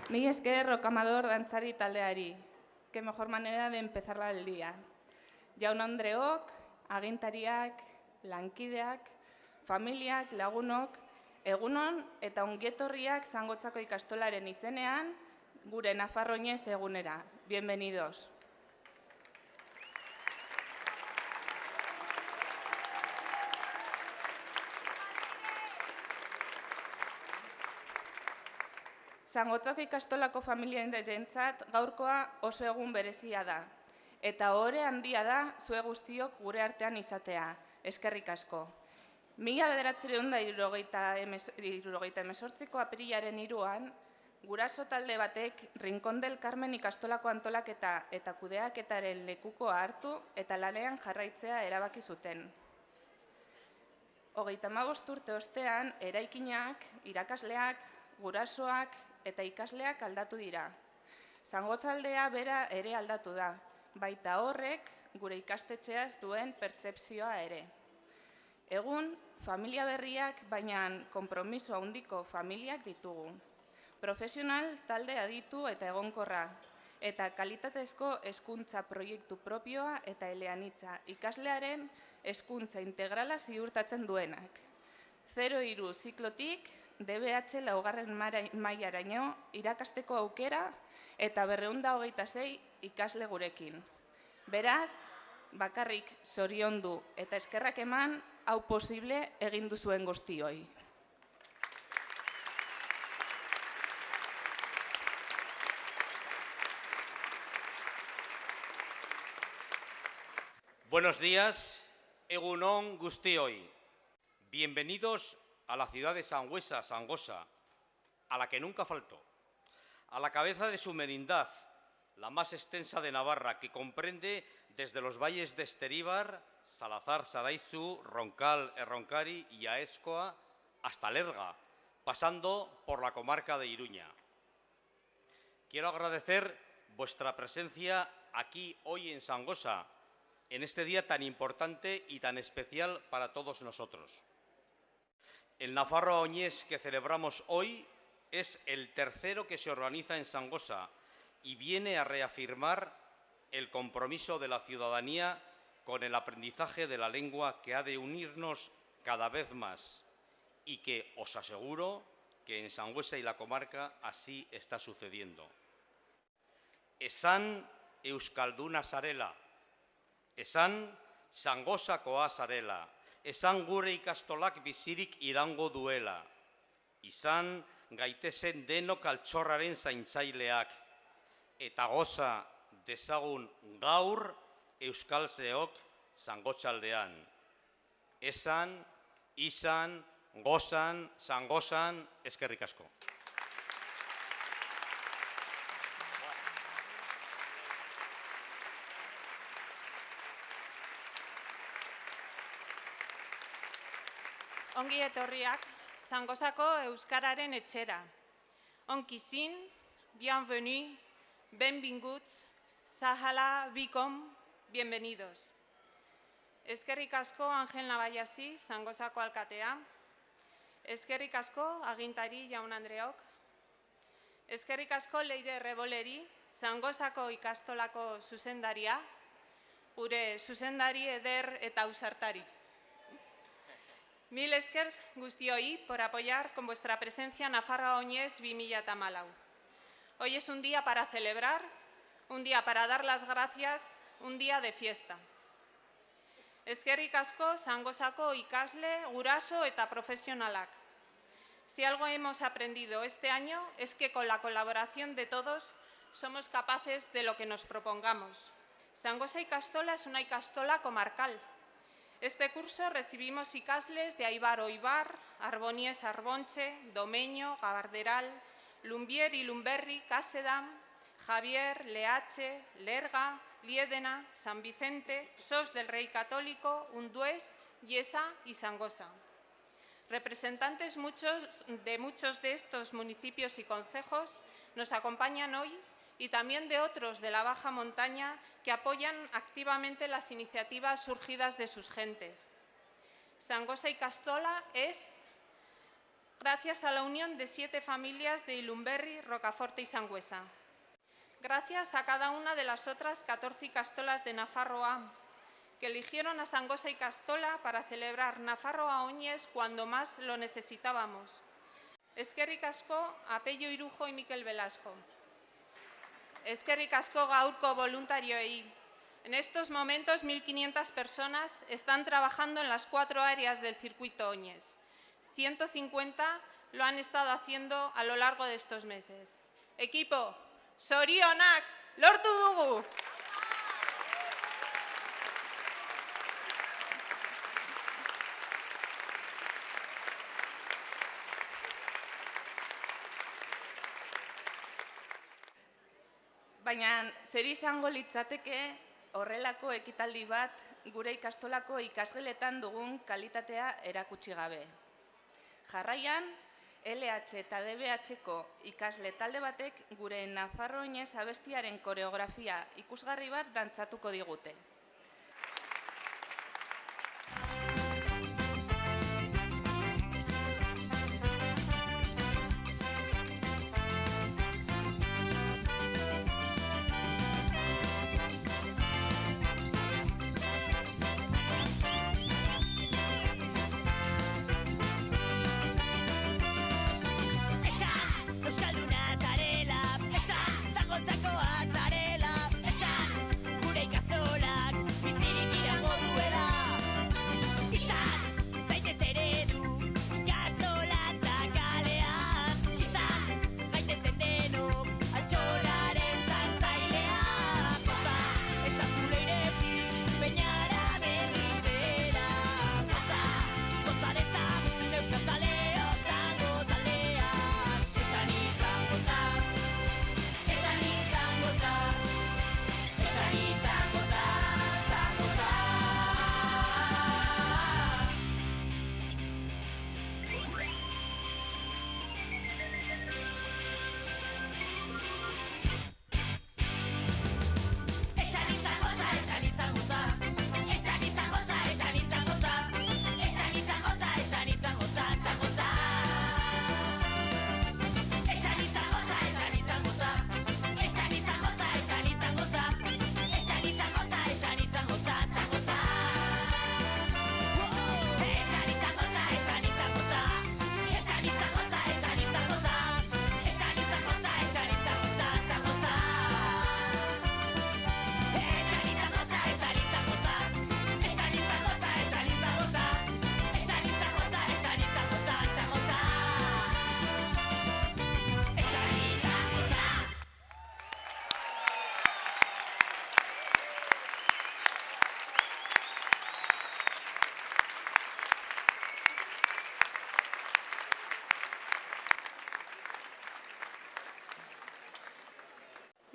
Mil esker Rokamador dantzari taldeari. Qué mejor manera de empezar el día. Jaun-andreok, agintariak, lankideak, familiak, lagunok, egunon eta ongietorriak Zangotzako ikastolaren izenean, gure Nafarroinez egunera. Bienvenidos. Zangotzako ikastolako familiarentzat gaurkoa oso egun berezia da. Eta ohore handia da zue guztiok gure artean izatea. Eskerrik asko. 1978ko apirilaren 3an, guraso talde batek Rincón del Carmen ikastolako antolaketa eta kudeaketaren lekukoa hartu eta lanean jarraitzea erabaki zuten. 35 urte ostean, eraikinak, irakasleak, gurasoak eta ikasleak aldatu dira. Zangotzaldea bera ere aldatu da, baita horrek gure ikastetxeaz duen pertzepzioa ere. Egun, familia berriak, baina konpromiso handiko familiak ditugu. Profesional talde aditu eta egonkorra, eta kalitatezko hezkuntza proiektu propioa eta eleanitza ikaslearen hezkuntza integrala ziurtatzen duenak. 0-3 ziklotik, DBH laugarren mailaraino irakasteko aukera eta 226 ikasle gurekin. Beraz, bakarrik zoriondu eta eskerrak eman hau posible egin duzuen guztioi. Buenos días, egun on guztioi. Bienvenidos a la ciudad de Sangüesa, Zangosa, a la que nunca faltó, a la cabeza de su merindad, la más extensa de Navarra, que comprende desde los valles de Esteríbar, Salazar, Saraizu, Roncal, Erronkari y Aezkoa, hasta Lerga, pasando por la comarca de Iruña. Quiero agradecer vuestra presencia aquí hoy en Zangosa, en este día tan importante y tan especial para todos nosotros. El Nafarroa Oñés que celebramos hoy es el tercero que se organiza en Zangosa y viene a reafirmar el compromiso de la ciudadanía con el aprendizaje de la lengua que ha de unirnos cada vez más y que os aseguro que en Sangüesa y la comarca así está sucediendo. Esan Euskalduna zarela, esan Zangosakoa zarela, esan gure ikastolak bizirik irango duela, izan gaitezen denok altxorraren zaintzaileak, eta goza dezagun gaur euskalzeok Zangotzaldean. Esan, izan, gozan, Zangozan, eskerrik asko. Ongi etorriak Zangozako euskararen etxera. Onkizin, bienvenue, benvinguts, zahala, bikom, bienvenidos. Eskerrik asko Angel Navallasi, Zangozako alkatea. Eskerrik asko agintari jaun-andreok. Eskerrik asko Leire Revoleri, Zangozako ikastolako zuzendaria, gure zuzendari eder eta ausartari. Mil esker guztioi por apoyar con vuestra presencia Nafarroa Oñés 2014. Hoy es un día para celebrar, un día para dar las gracias, un día de fiesta. Eskerrik asko Zangozako ikasle, guraso eta profesionalak. Si algo hemos aprendido este año es que con la colaboración de todos somos capaces de lo que nos propongamos. Zangosa Ikastola es una ikastola comarcal. Este curso recibimos ikasles de Aibar Oibar, Arbonies Arbonche, Domeño, Gabarderal, Lumbier y Lumberri, Casedam, Javier, Leache, Lerga, Liedena, San Vicente, Sos del Rey Católico, Undués, Yesa y Zangosa. Representantes de muchos de estos municipios y concejos nos acompañan hoy y también de otros de la baja montaña que apoyan activamente las iniciativas surgidas de sus gentes. Zangosa Ikastola es gracias a la unión de 7 familias de Ilumberri, Rocaforte y Sangüesa. Gracias a cada una de las otras 14 ikastolas de Nafarroa, que eligieron a Sangosa y Castola para celebrar Nafarroa Oñez cuando más lo necesitábamos. Eskerrik asko a Pello Irujo y Miquel Velasco. Eskerrik asko gaurko voluntarioei. En estos momentos, 1.500 personas están trabajando en las 4 áreas del circuito Oñez. 150 lo han estado haciendo a lo largo de estos meses. Equipo, zorionak, lortu dugu! Baina, zer izango litzateke horrelako ekitaldi bat gure ikastolako ikasgeletan dugun kalitatea erakutsi gabe. Jarraian, LH eta DBH-ko ikasle talde batek gure Nafarro Oñez abestiaren koreografia ikusgarri bat dantzatuko digute.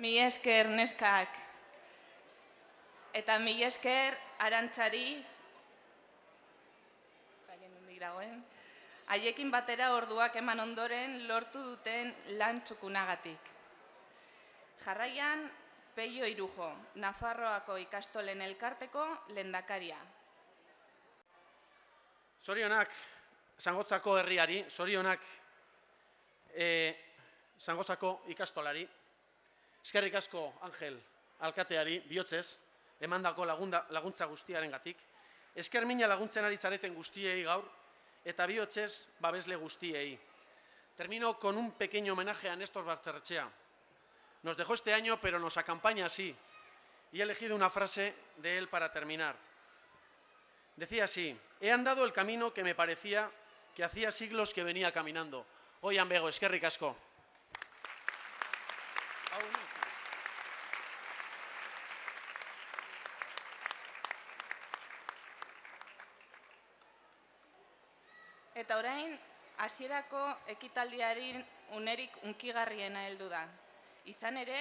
Mi esker neskak eta mi esker Arantxari, haiekin batera orduak eman ondoren lortu duten lan txukunagatik. Jarraian, Pello Irujo, Nafarroako ikastolen elkarteko lehendakaria. Zorionak Zangotzako herriari, zorionak Zangotzako ikastolari, eskerrik asko Angel alkateari bihotzez, emandako laguntza guztiarengatik, esker mina laguntzen ari zareten guztiei gaur, eta bihotzez babesle guztiei. Termino con un pequeño homenaje a Néstor Basterrechea. Nos dejó este año, pero nos acompaña así. Y he elegido una frase de él para terminar. Decía así: he andado el camino que me parecía que hacía siglos que venía caminando. Oian bego, eskerrik asko. Eta orain, hasierako ekitaldiaren unerik unkigarriena heldu da. Izan ere,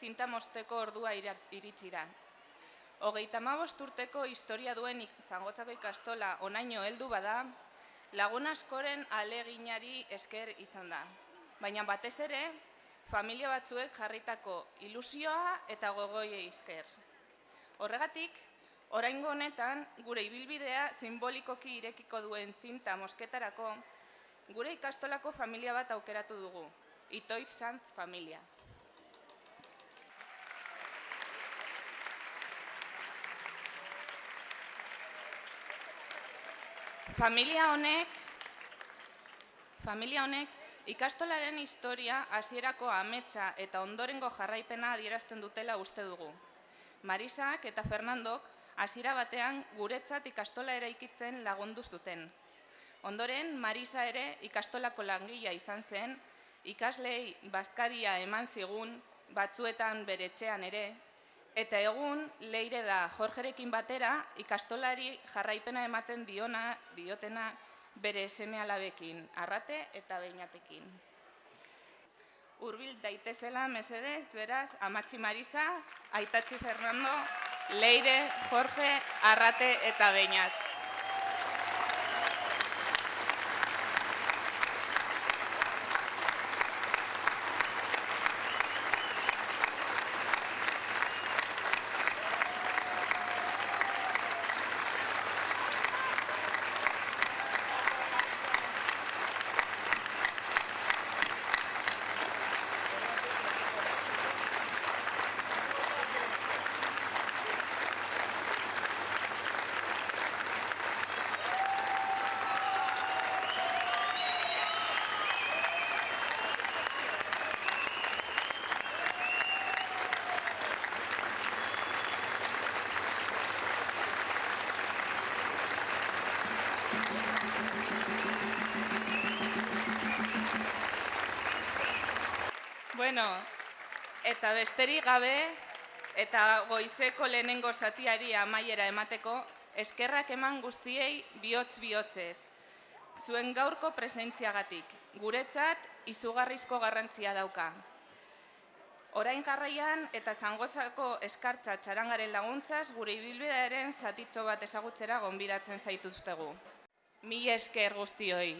zinta mozteko ordua iritsi da. 35 urteko historia duen Zangotzako ikastola onaino heldu bada, lagun askoren ahaleginari esker izan da. Baina batez ere, familia batzuek jarritako ilusioa eta gogoiei esker. Horregatik, oraingo honetan, gure ibilbidea sinbolikoki irekiko duen zinta mosketarako, Gure ikastolako familia bat aukeratu dugu, Itoiz Sanz familia. Familia honek ikastolaren historia hasierako ametsa eta ondorengo jarraipena adierazten dutela uste dugu. Marisak eta Fernandok hasiera batean guretzat ikastola eraikitzen lagundu zuten. Ondoren, Marisa ere ikastolako langilea izan zen, ikasleei bazkaria eman zigun, batzuetan bere etxean ere, eta egun Leire da Jorgerekin batera ikastolari jarraipena ematen diotena bere seme-alabekin, Arrate eta Beñatekin. Hurbil daitezela mesedez, beraz, Amatxi Marisa, Aitatxi Fernando, Leire, Jorge, Arrate eta Beñat. Bueno, eta besterik gabe, eta goizeko lehenengo zatiari amaiera emateko, eskerrak eman guztiei bihotz-bihotzez. Zuen gaurko presentziagatik, guretzat izugarrizko garrantzia dauka. Orain jarraian eta Zangozako eskartza txarangaren laguntzaz, gure ibilbidearen zatitxo bat ezagutzera gonbidatzen zaituztegu. Mila esker guztioi.